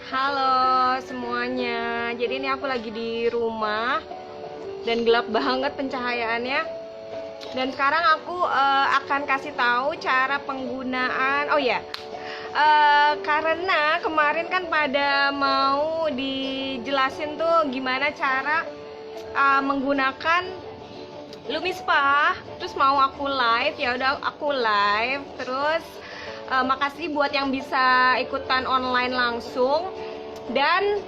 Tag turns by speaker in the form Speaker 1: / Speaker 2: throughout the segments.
Speaker 1: Halo semuanya. Jadi ini aku lagi di rumah dan gelap banget pencahayaannya. Dan sekarang aku akan kasih tahu cara penggunaan. Oh ya, karena kemarin kan pada mau dijelasin tuh gimana cara menggunakan Lumispa. Terus mau aku live, ya udah aku live. Terus makasih buat yang bisa ikutan online langsung. Dan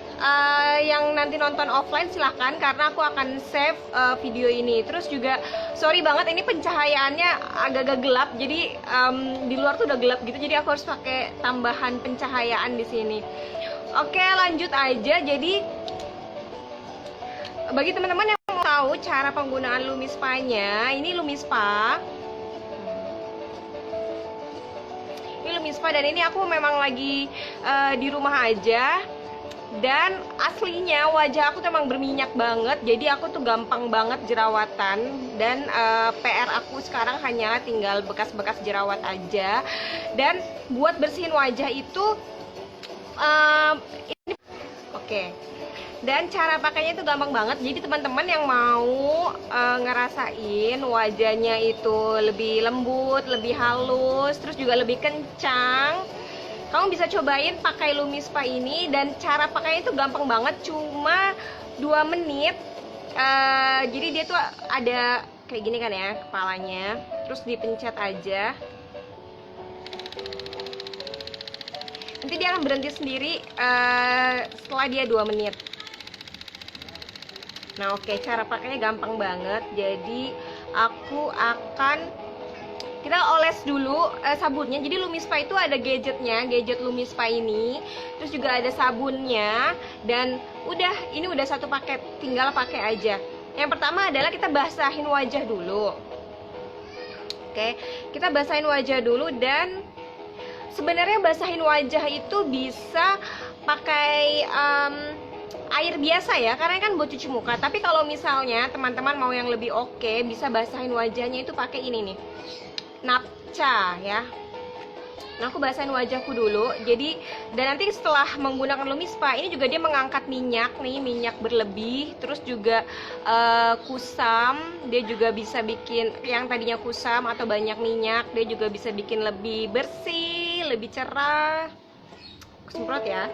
Speaker 1: yang nanti nonton offline silahkan, karena aku akan save video ini. Terus juga sorry banget ini pencahayaannya agak-agak gelap, jadi di luar tuh udah gelap gitu, jadi aku harus pakai tambahan pencahayaan di sini. Oke, lanjut aja. Jadi bagi teman-teman yang mau tahu cara penggunaan Lumispa-nya, ini Lumispa. Ini Lumispa, dan ini aku memang lagi di rumah aja. Dan aslinya wajah aku tuh emang berminyak banget, jadi aku tuh gampang banget jerawatan. Dan PR aku sekarang hanyalah tinggal bekas-bekas jerawat aja. Dan buat bersihin wajah itu ini oke. Dan cara pakainya itu gampang banget. Jadi teman-teman yang mau ngerasain wajahnya itu lebih lembut, lebih halus, terus juga lebih kencang, kamu bisa cobain pakai Lumispa ini. Dan cara pakainya itu gampang banget, cuma 2 menit. Jadi dia tuh ada kayak gini kan ya kepalanya, terus dipencet aja, nanti dia akan berhenti sendiri setelah dia 2 menit. Nah oke, cara pakainya gampang banget. Jadi aku akan, kita oles dulu sabunnya. Jadi Lumispa itu ada gadgetnya, gadget Lumispa ini, terus juga ada sabunnya. Dan udah, ini udah satu paket, tinggal pakai aja. Yang pertama adalah kita basahin wajah dulu. Oke, kita basahin wajah dulu. Dan sebenarnya basahin wajah itu bisa pakai air biasa ya, karena kan buat cuci muka. Tapi kalau misalnya teman-teman mau yang lebih oke, bisa basahin wajahnya itu pakai ini nih, napca ya. Nah aku basahin wajahku dulu. Jadi, dan nanti setelah menggunakan Lumispa ini juga dia mengangkat minyak nih, minyak berlebih. Terus juga kusam, dia juga bisa bikin yang tadinya kusam atau banyak minyak, dia juga bisa bikin lebih bersih, lebih cerah. Aku semprot ya.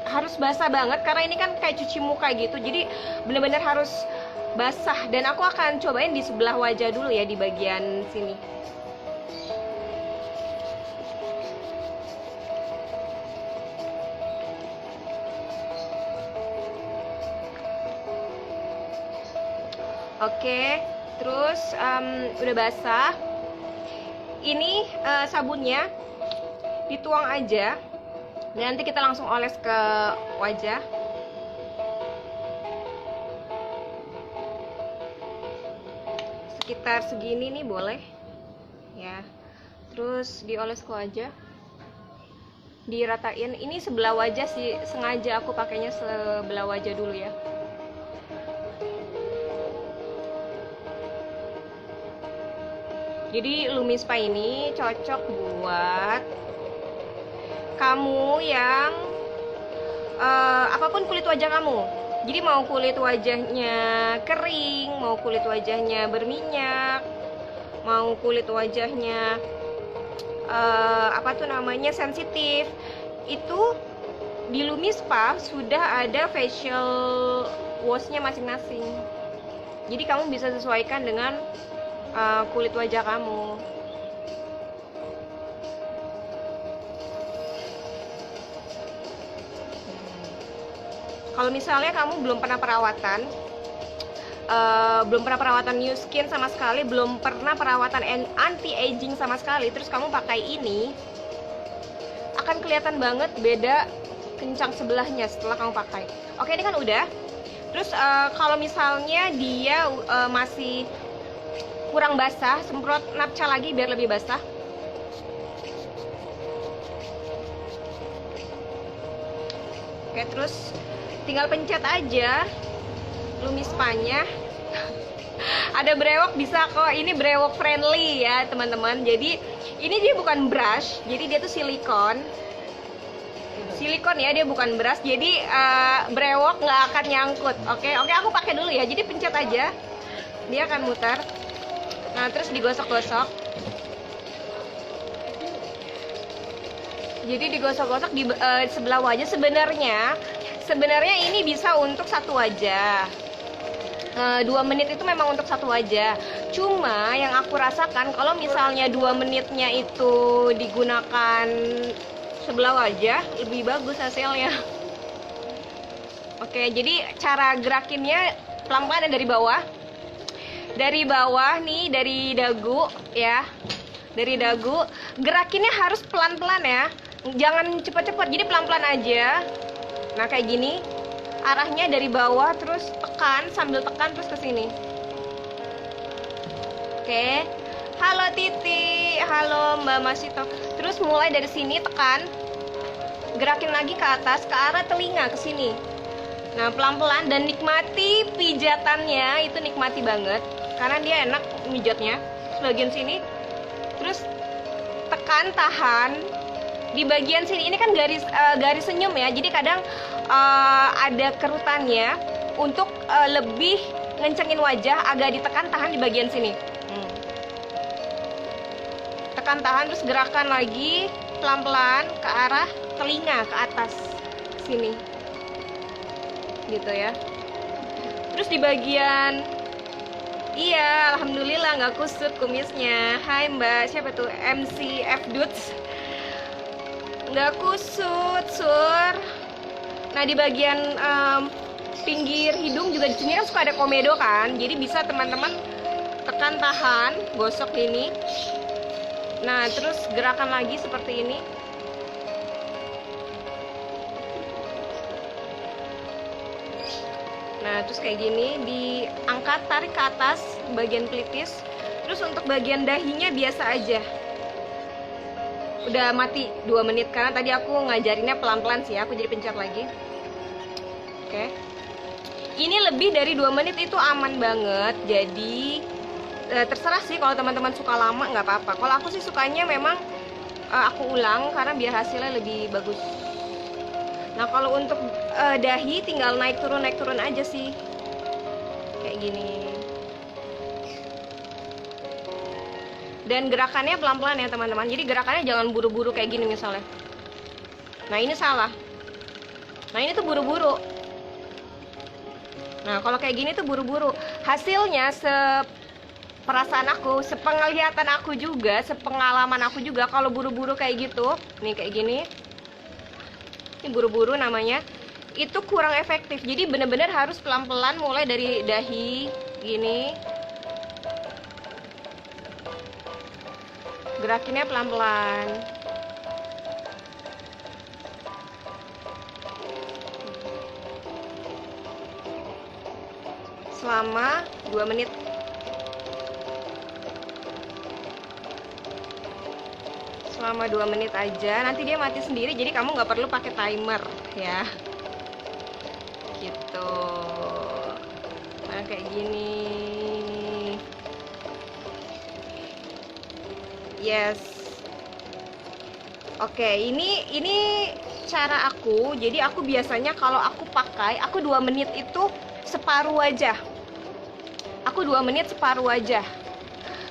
Speaker 1: Harus basah banget karena ini kan kayak cuci muka gitu, jadi bener-bener harus basah. Dan aku akan cobain di sebelah wajah dulu ya, di bagian sini. Oke, terus udah basah. Ini sabunnya dituang aja, dan nanti kita langsung oles ke wajah. Sekitar segini nih boleh ya. Terus dioles ke wajah, diratain. Ini sebelah wajah sih, sengaja aku pakainya sebelah wajah dulu ya. Jadi Lumispa ini cocok buat kamu yang apapun kulit wajah kamu. Jadi mau kulit wajahnya kering, mau kulit wajahnya berminyak, mau kulit wajahnya sensitif, itu di Lumispa sudah ada facial washnya masing-masing. Jadi kamu bisa sesuaikan dengan kulit wajah kamu. Kalau misalnya kamu belum pernah perawatan new skin sama sekali, belum pernah perawatan anti aging sama sekali, terus kamu pakai ini, akan kelihatan banget beda kencang sebelahnya setelah kamu pakai. Oke, ini kan udah. Terus kalau misalnya dia masih kurang basah, semprot napca lagi biar lebih basah. Oke, terus tinggal pencet aja Lumispanya. Ada brewok bisa kok, ini brewok friendly ya teman-teman. Jadi ini dia bukan brush, jadi dia tuh silikon ya, dia bukan brush, jadi brewok nggak akan nyangkut. Oke, aku pakai dulu ya. Jadi pencet aja, dia akan muter. Nah terus digosok-gosok. Jadi digosok-gosok di sebelah wajah. Sebenarnya ini bisa untuk satu wajah. 2 menit itu memang untuk satu wajah. Cuma yang aku rasakan kalau misalnya 2 menitnya itu digunakan sebelah wajah, lebih bagus hasilnya. Oke, jadi cara gerakinnya pelan-pelan dari bawah. Dari bawah nih, dari dagu ya. Dari dagu, gerakinnya harus pelan-pelan ya. Jangan cepat-cepat, jadi pelan-pelan aja. Nah, kayak gini. Arahnya dari bawah terus tekan, sambil tekan terus ke sini. Oke. Halo Titi, halo Mbak Masito. Terus mulai dari sini tekan. Gerakin lagi ke atas ke arah telinga ke sini. Nah, pelan-pelan dan nikmati pijatannya, itu nikmati banget karena dia enak mijatnya. Bagian sini. Terus tekan, tahan di bagian sini. Ini kan garis senyum ya. Jadi kadang ada kerutannya. Untuk lebih ngencengin wajah, agak ditekan, tahan di bagian sini. Tekan, tahan, terus gerakan lagi pelan-pelan ke arah telinga ke atas sini, gitu ya. Terus di bagian, iya, alhamdulillah nggak kusut kumisnya. Hai Mbak, siapa tuh? MCF Dudes. Nggak kusut, sur. Nah di bagian pinggir hidung juga di sini kan suka ada komedo kan, jadi bisa teman-teman tekan, tahan, gosok ini. Nah terus gerakan lagi seperti ini. Nah terus kayak gini, diangkat, tarik ke atas bagian pelipis. Terus untuk bagian dahinya biasa aja. Udah mati 2 menit karena tadi aku ngajarinnya pelan-pelan sih, aku jadi pencet lagi. Oke. Ini lebih dari 2 menit itu aman banget. Jadi terserah sih, kalau teman-teman suka lama nggak apa-apa. Kalau aku sih sukanya memang aku ulang karena biar hasilnya lebih bagus. Nah kalau untuk dahi tinggal naik turun aja sih, kayak gini. Dan gerakannya pelan-pelan ya teman-teman. Jadi gerakannya jangan buru-buru kayak gini misalnya. Nah ini salah. Nah ini tuh buru-buru. Nah kalau kayak gini tuh buru-buru. Hasilnya perasaan aku, sepenglihatan aku juga, sepengalaman aku juga, kalau buru-buru kayak gitu, nih kayak gini, ini buru-buru namanya, itu kurang efektif. Jadi bener-bener harus pelan-pelan, mulai dari dahi, gini, gerakinnya pelan-pelan. Selama 2 menit. Selama 2 menit aja, nanti dia mati sendiri, jadi kamu nggak perlu pakai timer ya. Gitu. Nah kayak gini. Yes. Oke, ini cara aku. Jadi aku biasanya kalau aku pakai, aku 2 menit itu separuh wajah. Aku 2 menit separuh wajah.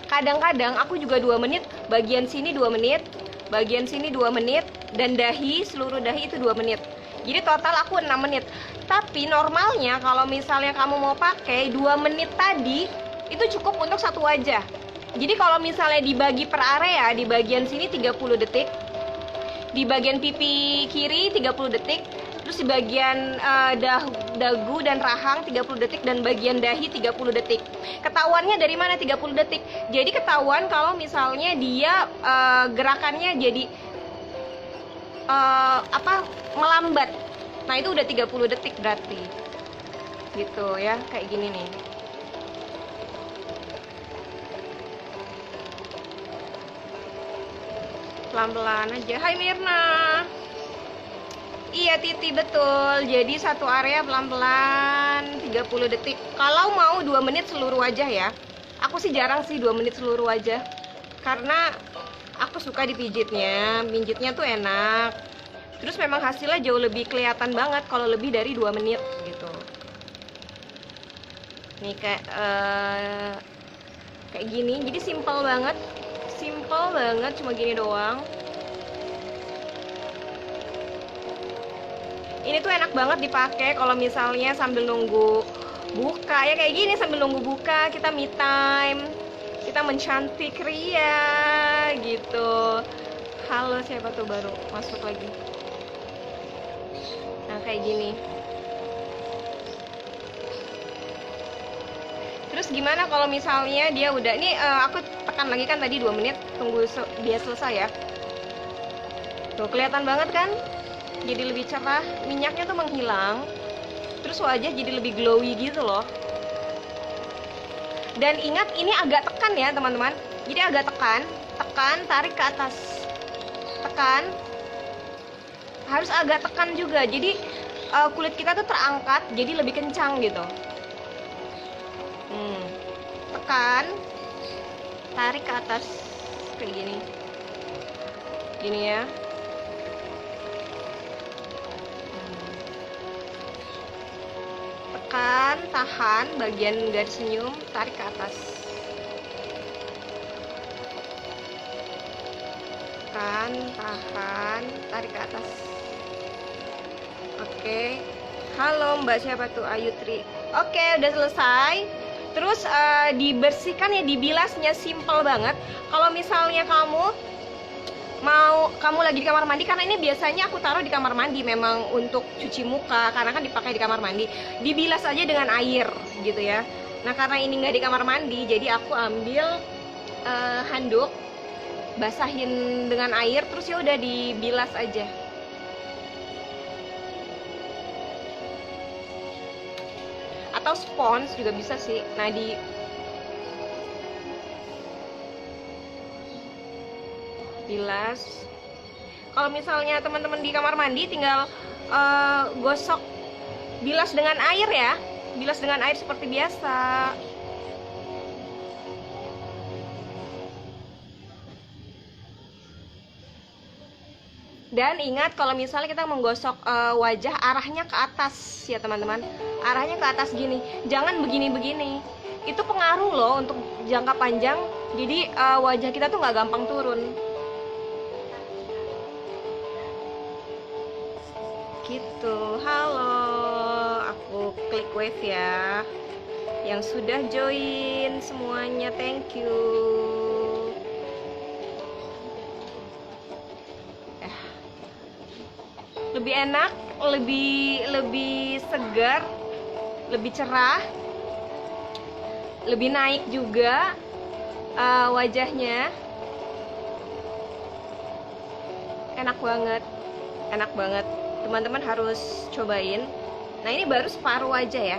Speaker 1: Kadang-kadang aku juga 2 menit, bagian sini 2 menit, bagian sini 2 menit, dan dahi, seluruh dahi itu 2 menit. Jadi total aku 6 menit. Tapi normalnya kalau misalnya kamu mau pakai 2 menit tadi, itu cukup untuk satu wajah. Jadi kalau misalnya dibagi per area, di bagian sini 30 detik, di bagian pipi kiri 30 detik, terus di bagian dagu dan rahang 30 detik, dan bagian dahi 30 detik. Ketahuannya dari mana 30 detik? Jadi ketahuan kalau misalnya dia gerakannya jadi melambat. Nah itu udah 30 detik berarti. Gitu ya, kayak gini nih. Pelan-pelan aja. Hai Mirna. Iya Titi, betul. Jadi satu area pelan-pelan 30 detik. Kalau mau 2 menit seluruh wajah ya. Aku sih jarang sih 2 menit seluruh wajah. Karena aku suka dipijitnya, pijitnya tuh enak. Terus memang hasilnya jauh lebih kelihatan banget kalau lebih dari 2 menit gitu. Nih kayak gini. Jadi simple banget. Simple banget, cuma gini doang. Ini tuh enak banget dipakai kalau misalnya sambil nunggu buka ya, kayak gini sambil nunggu buka kita me time, kita mencantik ria gitu. Halo, siapa tuh baru masuk lagi. Nah kayak gini. Terus gimana kalau misalnya dia udah, ini aku tekan lagi kan tadi 2 menit, tunggu dia selesai ya. Tuh kelihatan banget kan, jadi lebih cerah, minyaknya tuh menghilang, terus wajah jadi lebih glowy gitu loh. Dan ingat ini agak tekan ya teman-teman, jadi agak tekan, tarik ke atas, tekan, harus agak tekan juga, jadi kulit kita tuh terangkat, jadi lebih kencang gitu. Tekan, tarik ke atas kayak gini ya. Tekan, tahan bagian garis senyum, tarik ke atas. Tekan, tahan, tarik ke atas. Oke. Halo Mbak, siapa tuh? Ayu Tri. Oke, udah selesai. Terus dibersihkan ya, dibilasnya simple banget. Kalau misalnya kamu lagi di kamar mandi, karena ini biasanya aku taruh di kamar mandi memang untuk cuci muka, karena kan dipakai di kamar mandi, dibilas aja dengan air gitu ya. Nah karena ini nggak di kamar mandi, jadi aku ambil handuk, basahin dengan air, terus ya udah dibilas aja. Atau spons juga bisa sih. Nah bilas. Kalau misalnya teman-teman di kamar mandi, tinggal gosok, bilas dengan air ya, bilas dengan air seperti biasa. Dan ingat kalau misalnya kita menggosok wajah, arahnya ke atas ya teman-teman, arahnya ke atas gini, jangan begini-begini. Itu pengaruh loh untuk jangka panjang, jadi wajah kita tuh nggak gampang turun. Gitu. Halo, aku klik wave ya. Yang sudah join semuanya, thank you. Lebih enak, lebih segar, lebih cerah, lebih naik juga wajahnya. Enak banget, enak banget. Teman-teman harus cobain. Nah ini baru separuh wajah ya,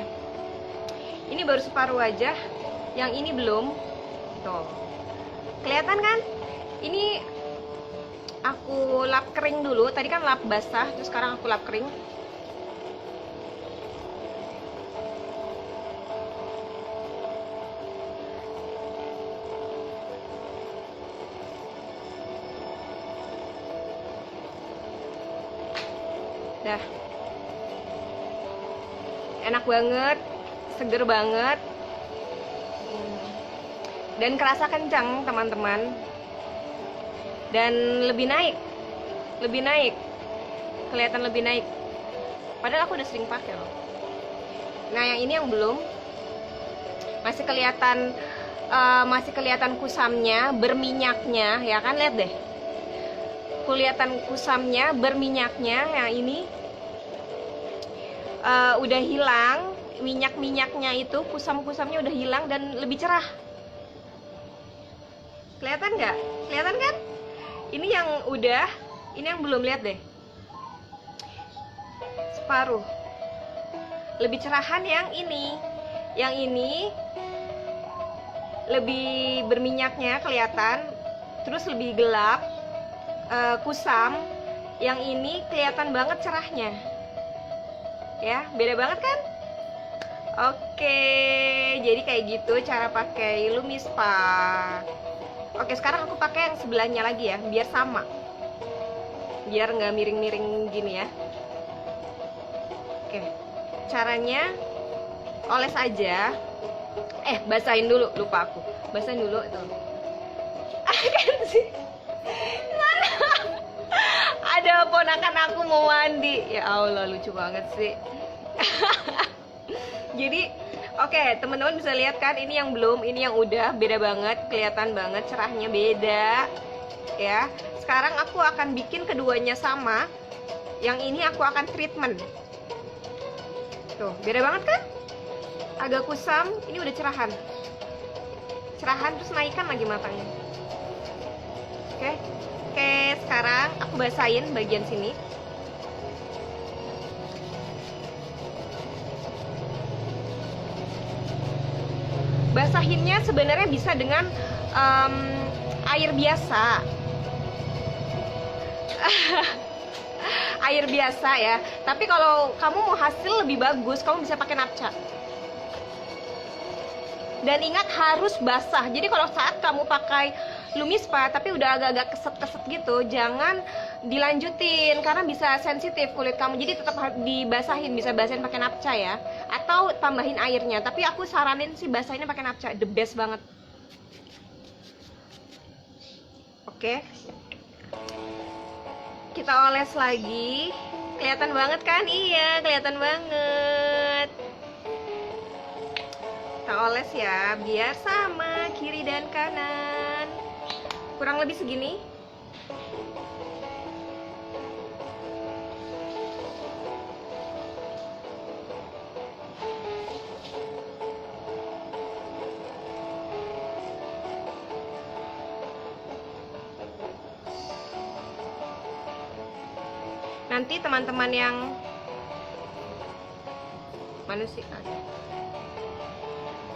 Speaker 1: ini baru separuh wajah, yang ini belum. Tuh kelihatan kan, ini aku lap kering dulu, tadi kan lap basah, terus sekarang aku lap kering. Dah, enak banget, seger banget, dan kerasa kencang teman-teman, dan lebih naik, kelihatan lebih naik. Padahal aku udah sering pakai loh. Nah yang ini yang belum, masih kelihatan kusamnya, berminyaknya ya kan, lihat deh, kelihatan kusamnya, berminyaknya. Yang ini udah hilang minyak-minyaknya, itu kusam-kusamnya udah hilang dan lebih cerah. Kelihatan nggak? Kelihatan kan? Ini yang udah, ini yang belum, lihat deh, separuh. Lebih cerahan yang ini. Yang ini lebih berminyaknya kelihatan, terus lebih gelap, kusam. Yang ini kelihatan banget cerahnya. Ya, beda banget kan? Oke, jadi kayak gitu cara pakai LumiSpa. Oke, sekarang aku pakai yang sebelahnya lagi ya, biar sama. Biar nggak miring-miring gini ya. Oke, caranya oles aja. Basahin dulu, lupa aku. Basahin dulu itu. Kan sih. Mana? Ada ponakan aku mau mandi. Ya Allah, lucu banget sih. Jadi, oke, teman-teman bisa lihat kan, ini yang belum, ini yang udah, beda banget, kelihatan banget cerahnya beda. Ya. Sekarang aku akan bikin keduanya sama. Yang ini aku akan treatment. Tuh, beda banget kan? Agak kusam, ini udah cerahan. Cerahan terus naikkan lagi matanya. Oke. Oke, sekarang aku basahin bagian sini. Basahinnya sebenarnya bisa dengan air biasa. Air biasa ya. Tapi kalau kamu mau hasil lebih bagus, kamu bisa pakai napca. Dan ingat harus basah. Jadi kalau saat kamu pakai LumiSpa tapi udah agak-agak keset-keset gitu, jangan dilanjutin karena bisa sensitif kulit kamu. Jadi tetap dibasahin, bisa basahin pakai napca ya. Atau tambahin airnya. Tapi aku saranin sih basahinnya pakai napca, the best banget. Oke. Kita oles lagi. Kelihatan banget kan? Iya, kelihatan banget. Kita oles ya, biar sama kiri dan kanan. Kurang lebih segini. Nanti teman-teman yang mana sih?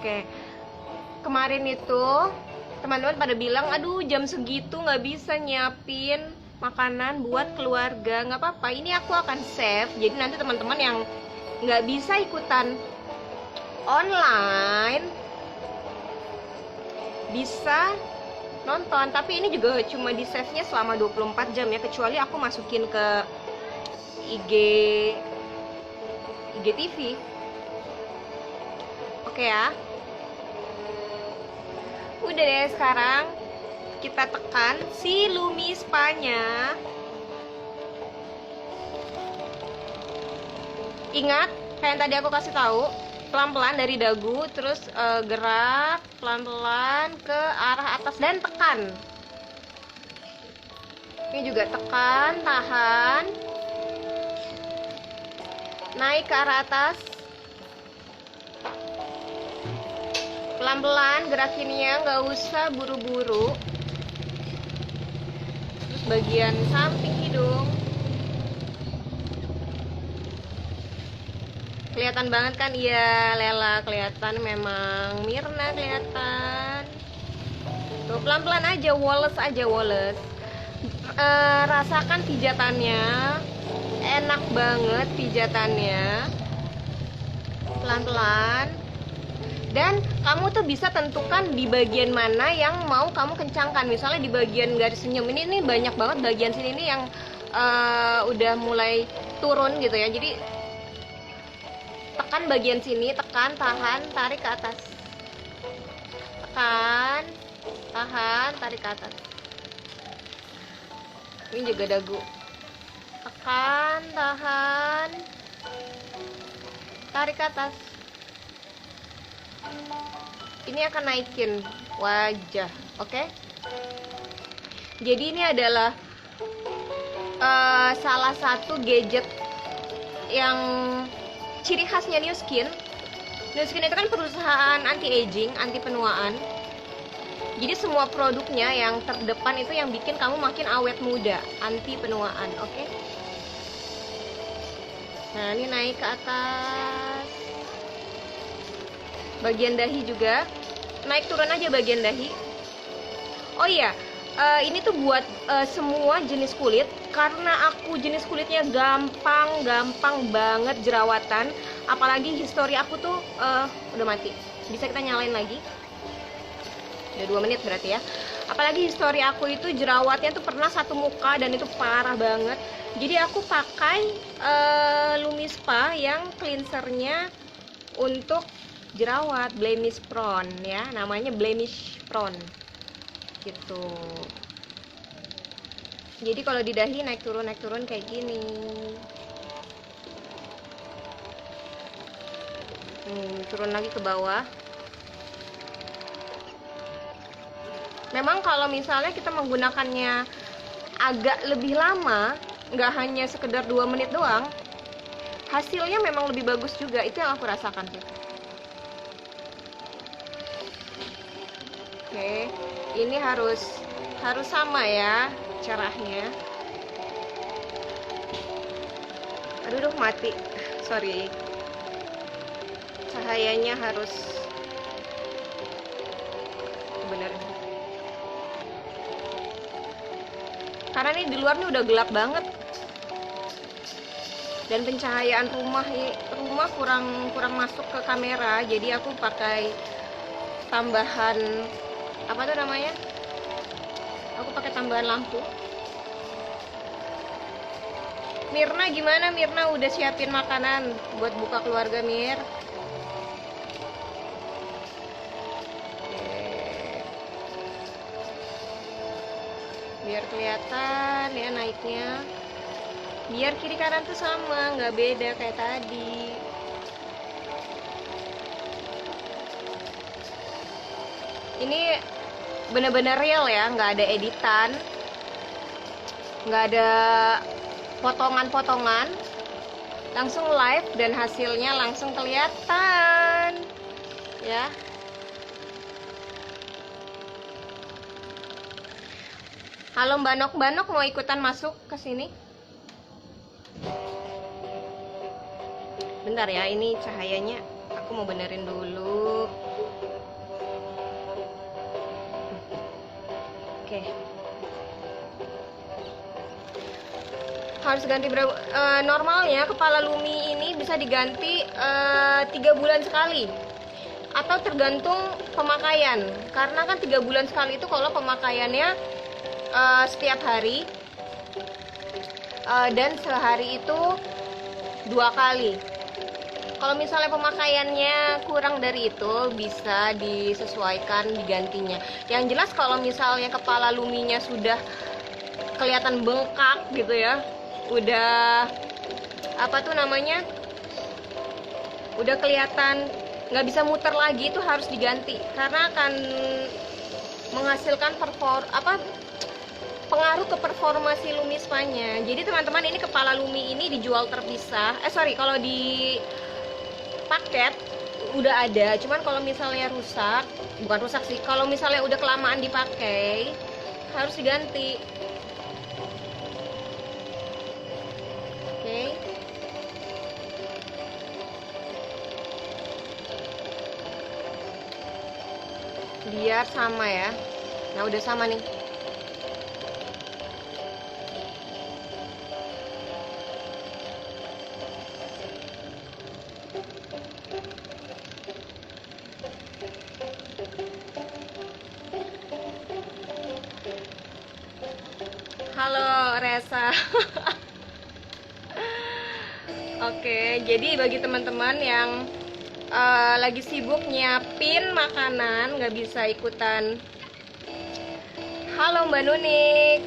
Speaker 1: Oke, kemarin itu teman-teman pada bilang, aduh jam segitu nggak bisa nyiapin makanan buat keluarga. Nggak apa-apa, ini aku akan save. Jadi nanti teman-teman yang nggak bisa ikutan online bisa nonton. Tapi ini juga cuma di save-nya selama 24 jam ya, kecuali aku masukin ke IGTV. Oke ya. Udah deh, sekarang kita tekan si LumiSpa-nya. Ingat, kayak yang tadi aku kasih tahu, pelan-pelan dari dagu, terus gerak pelan-pelan ke arah atas dan tekan. Ini juga tekan, tahan, naik ke arah atas, pelan-pelan gerakinnya, nggak usah buru-buru. Terus bagian samping hidung, kelihatan banget kan? Iya, Lela, kelihatan memang. Mirna kelihatan. Tuh, pelan-pelan aja, woles aja, woles. Rasakan pijatannya, enak banget pijatannya. Pelan-pelan. Dan kamu tuh bisa tentukan di bagian mana yang mau kamu kencangkan. Misalnya di bagian garis senyum ini banyak banget bagian sini nih yang udah mulai turun gitu ya. Jadi tekan bagian sini, tekan, tahan, tarik ke atas. Tekan, tahan, tarik ke atas. Ini juga dagu. Tekan, tahan, tarik ke atas. Ini akan naikin wajah, oke? Jadi ini adalah salah satu gadget yang ciri khasnya New Skin. New Skin itu kan perusahaan anti-aging, anti penuaan. Jadi semua produknya yang terdepan itu yang bikin kamu makin awet muda, anti penuaan, oke? Nah, ini naik ke atas. Bagian dahi juga naik turun aja bagian dahi. Oh iya, ini tuh buat semua jenis kulit, karena aku jenis kulitnya gampang banget jerawatan. Apalagi histori aku tuh udah mati. Bisa kita nyalain lagi. Udah 2 menit berarti ya. Apalagi histori aku itu jerawatnya tuh pernah satu muka dan itu parah banget. Jadi aku pakai Lumispa yang cleansernya untuk jerawat, blemish prone ya, namanya blemish prone gitu. Jadi kalau di dahi naik turun kayak gini. Turun lagi ke bawah. Memang kalau misalnya kita menggunakannya agak lebih lama, nggak hanya sekedar 2 menit doang, hasilnya memang lebih bagus juga. Itu yang aku rasakan sih. Oke, ini harus sama ya cerahnya. Aduh mati, sorry. Cahayanya harus bener. Karena nih di luar nih udah gelap banget. Dan pencahayaan rumah kurang masuk ke kamera, jadi aku pakai tambahan apa tuh namanya? Aku pakai tambahan lampu. Mirna gimana? Mirna udah siapin makanan buat buka keluarga, Mir? Biar kelihatan ya naiknya. Biar kiri kanan tuh sama, nggak beda kayak tadi. Ini bener-bener real ya, nggak ada editan, nggak ada potongan-potongan, langsung live dan hasilnya langsung kelihatan ya. Halo Mbak Nok mau ikutan masuk ke sini? Bentar ya, ini cahayanya aku mau benerin dulu. Oke. Harus ganti berapa? Normalnya kepala Lumi ini bisa diganti 3 bulan sekali, atau tergantung pemakaian. Karena kan 3 bulan sekali itu kalau pemakaiannya setiap hari, dan sehari itu 2 kali. Kalau misalnya pemakaiannya kurang dari itu, bisa disesuaikan digantinya. Yang jelas kalau misalnya kepala Luminya sudah kelihatan bengkak gitu ya, udah apa tuh namanya, udah kelihatan nggak bisa muter lagi, itu harus diganti karena akan menghasilkan pengaruh ke performa si Lumispanya. Jadi teman-teman, ini kepala Lumi ini dijual terpisah. Kalau di paket udah ada, cuman kalau misalnya bukan rusak sih, kalau misalnya udah kelamaan dipakai harus diganti. Oke. Biar sama ya. Nah, udah sama nih. Halo Resa. Oke, jadi bagi teman-teman yang lagi sibuk nyiapin makanan, nggak bisa ikutan. Halo Mbak Nunik,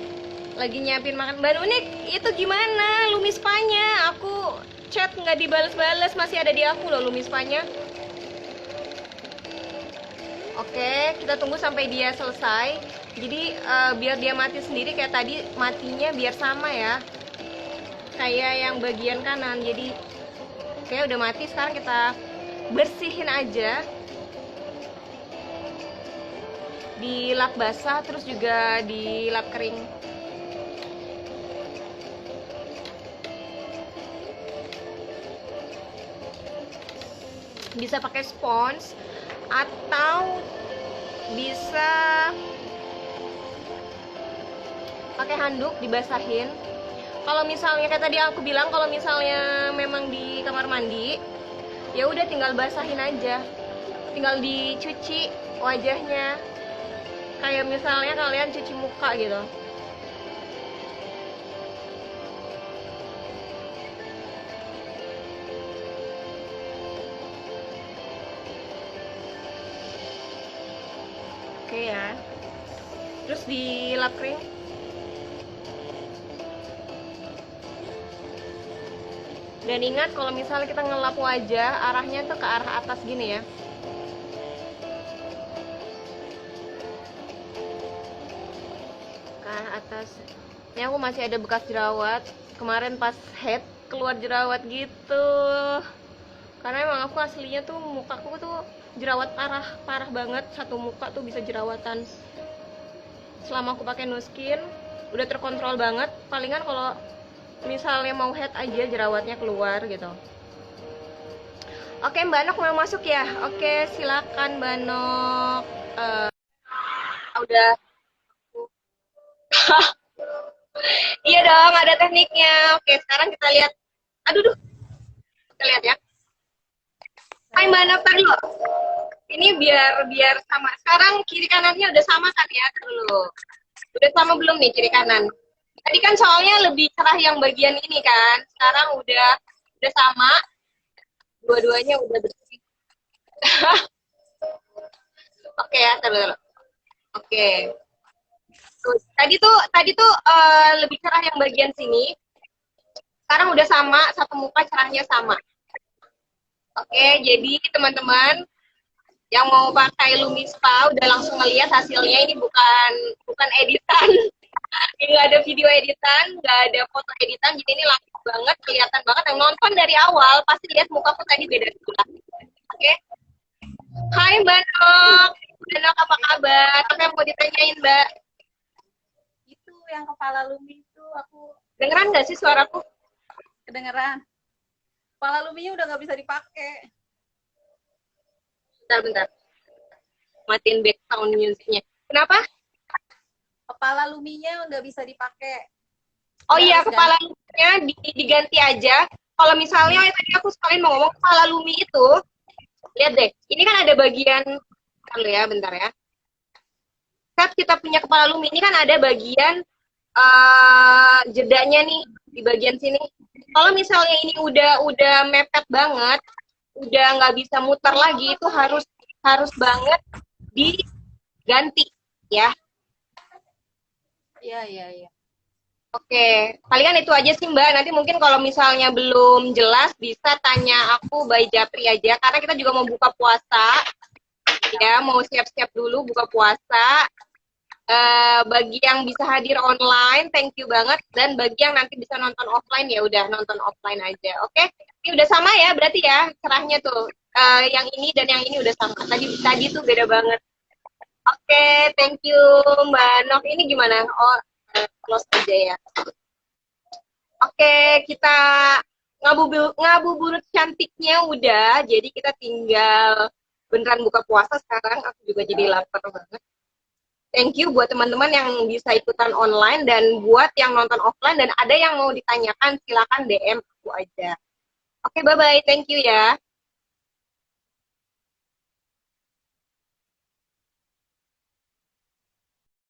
Speaker 1: lagi nyiapin makan. Mbak Nunik, itu gimana Lumispanya? Aku chat nggak dibales-bales, masih ada di aku loh Lumispanya. Oke, kita tunggu sampai dia selesai. Jadi biar dia mati sendiri kayak tadi, matinya biar sama ya, kayak yang bagian kanan. Jadi kayak udah mati. Sekarang kita bersihin aja, dilap basah terus juga dilap kering. Bisa pakai spons atau bisa pakai handuk dibasahin. Kalau misalnya kayak tadi aku bilang, kalau misalnya memang di kamar mandi, ya udah tinggal basahin aja, tinggal dicuci wajahnya, kayak misalnya kalian cuci muka gitu. Oke ya, terus dilap kering. Dan ingat kalau misalnya kita ngelap wajah, arahnya tuh ke arah atas gini ya. Ke arah atas. Ini aku masih ada bekas jerawat. Kemarin pas head keluar jerawat gitu. Karena emang aku aslinya tuh mukaku tuh jerawat parah banget. Satu muka tuh bisa jerawatan. Selama aku pakai No Skin, udah terkontrol banget. Palingan kalau misalnya mau head aja jerawatnya keluar gitu. Oke, Mbak Nok mau masuk ya? Oke, silakan Mbak Nok. Udah. Iya dong, ada tekniknya. Oke, sekarang kita lihat. Aduh, kita lihat ya. Hai Mbak Nok, dulu. Ini biar sama. Sekarang kiri kanannya udah sama kan ya? Dulu. Udah sama belum nih kiri kanan? Tadi kan soalnya lebih cerah yang bagian ini kan. Sekarang udah sama. Dua-duanya udah bersih. Oke ya, terus. Oke. Tadi tuh lebih cerah yang bagian sini. Sekarang udah sama, satu muka cerahnya sama. Oke, jadi teman-teman yang mau pakai Lumispa udah langsung ngeliat hasilnya. Ini bukan editan. Ini nggak ada video editan, nggak ada foto editan, jadi ini langsung banget, kelihatan banget. Yang nonton dari awal pasti lihat mukaku tadi beda sebelah. Oke. Hai Mbak Nok, Mbak Nok apa kabar? Apa yang mau ditanyain Mbak?
Speaker 2: Itu yang kepala Lumi itu aku
Speaker 1: Dengeran nggak sih suaraku?
Speaker 2: kedengeran. Kepala Luminya udah nggak bisa dipakai.
Speaker 1: Bentar. Matiin background musicnya. Kenapa?
Speaker 2: Kepala Luminya udah bisa dipakai.
Speaker 1: Oh iya, kepala Luminya diganti aja. Kalau misalnya tadi aku sekalian mau ngomong kepala Lumi itu, lihat deh, ini kan ada bagian, bentar ya. Saat kita punya kepala Lumi ini kan ada bagian jedanya nih di bagian sini. Kalau misalnya ini udah mepet banget, udah nggak bisa muter lagi, itu harus banget diganti ya.
Speaker 2: Iya.
Speaker 1: Oke, palingan itu aja sih Mbak. Nanti mungkin kalau misalnya belum jelas bisa tanya aku by Japri aja. Karena kita juga mau buka puasa, ya mau siap-siap dulu buka puasa. Bagi yang bisa hadir online, thank you banget. Dan bagi yang nanti bisa nonton offline, ya udah nonton offline aja. Oke, ini udah sama ya, berarti ya cerahnya tuh. Yang ini dan yang ini udah sama. Tadi tuh beda banget. Oke, thank you Mbak Nok. Ini gimana? Oh, close aja ya. Oke, kita ngabuburit cantiknya udah. Jadi kita tinggal beneran buka puasa sekarang. Aku juga jadi lapar banget. Thank you buat teman-teman yang bisa ikutan online dan buat yang nonton offline dan ada yang mau ditanyakan silakan DM aku aja. Oke, bye-bye. Thank you ya.